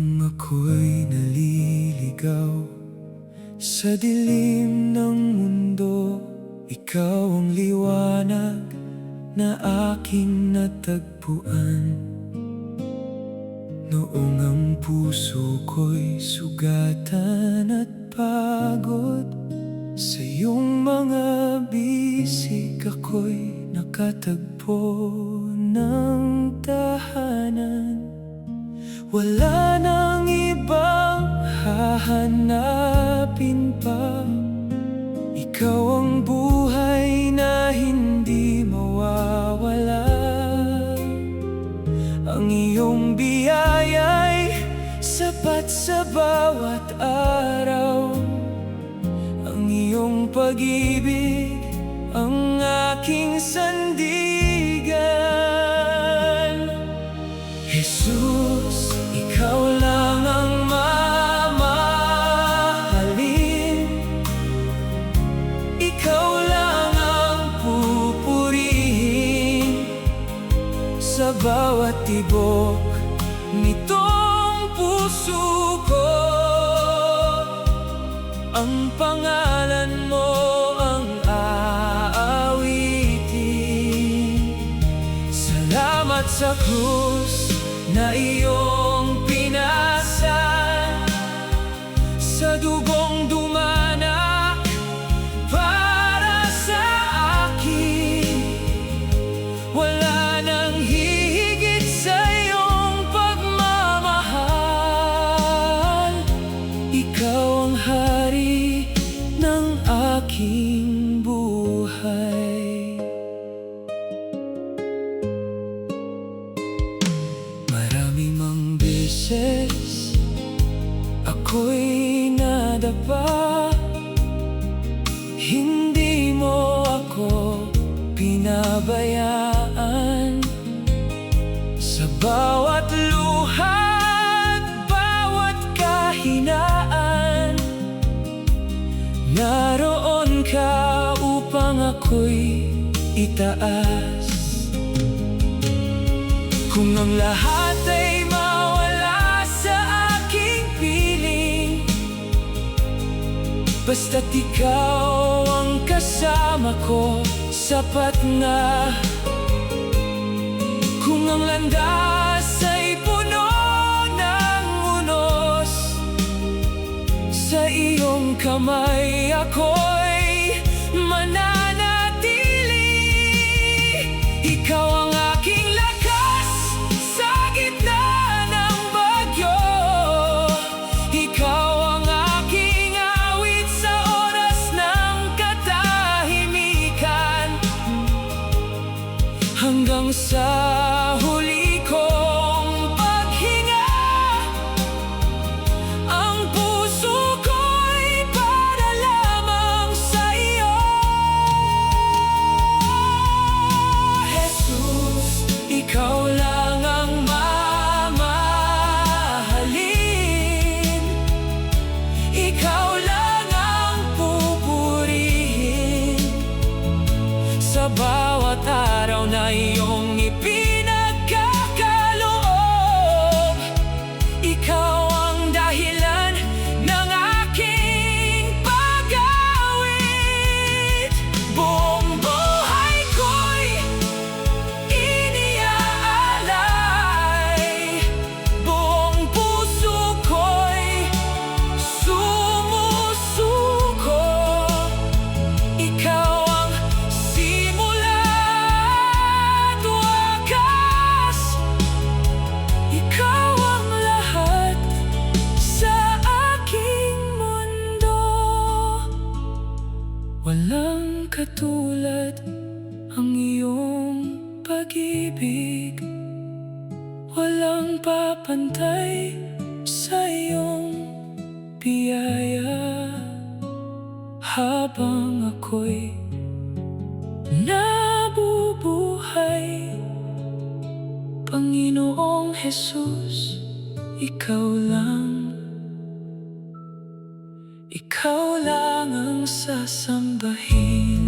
Nung ako'y naliligaw sa dilim ng mundo, ikaw ang liwanag na aking natagpuan. Noong ang puso ko'y sugatan at pagod, sa iyong mga bisig ako'y nakatagpo ng tahanan. Wala nang ibang hahanapin pa, ikaw ang buhay na hindi mawawala. Ang iyong biyaya'y sapat sa bawat araw, ang iyong pag-ibig ang aking sandigan. Jesus, ikaw lang ang mamahalin, ikaw lang ang pupurihin sa bawat tibok nitong puso ko. Ang pangalan mo ang aawitin. Salamat sa krus na iyong pinasan, sa dugong dumanak para sa akin. Wala nang hihigit sa iyong pagmamahal, ikaw ang hari ng aking buhay. Marami mang beses ako'y nadapa, hindi mo ako pinabayaan. Sa bawat luha at bawat kahinaan, naroon ka upang ako'y itaas. Kung ang lahat ay mawala sa aking piling, basta't ikaw ang kasama ko, sapat na. Kung ang landas ay puno ng unos, sa iyong kamay ako'y mananatili. Ikaw ang aking lakas sa gitna ng bagyo, ikaw ang aking awit sa oras ng katahimikan. Hanggang sa huli kong paghinga, ang puso ko'y para lamang sa iyo. Jesus, ikaw lang ang mamahalin, ikaw lang ang pupurihin sa bawat araw na iyong ipinagkakaloob. Ikaw ang dahilan ng aking pag-awit. Buong buhay ko'y iniaalay, buong puso ko'y sumusuko. Ikaw ang simula at wakas, ikaw ang lahat sa aking mundo. Walang katulad ang iyong pag-ibig, walang papantay sa iyong biyaya. Habang ako'y nabubuhay, Panginoong Jesus, ikaw lang ang sasambahin.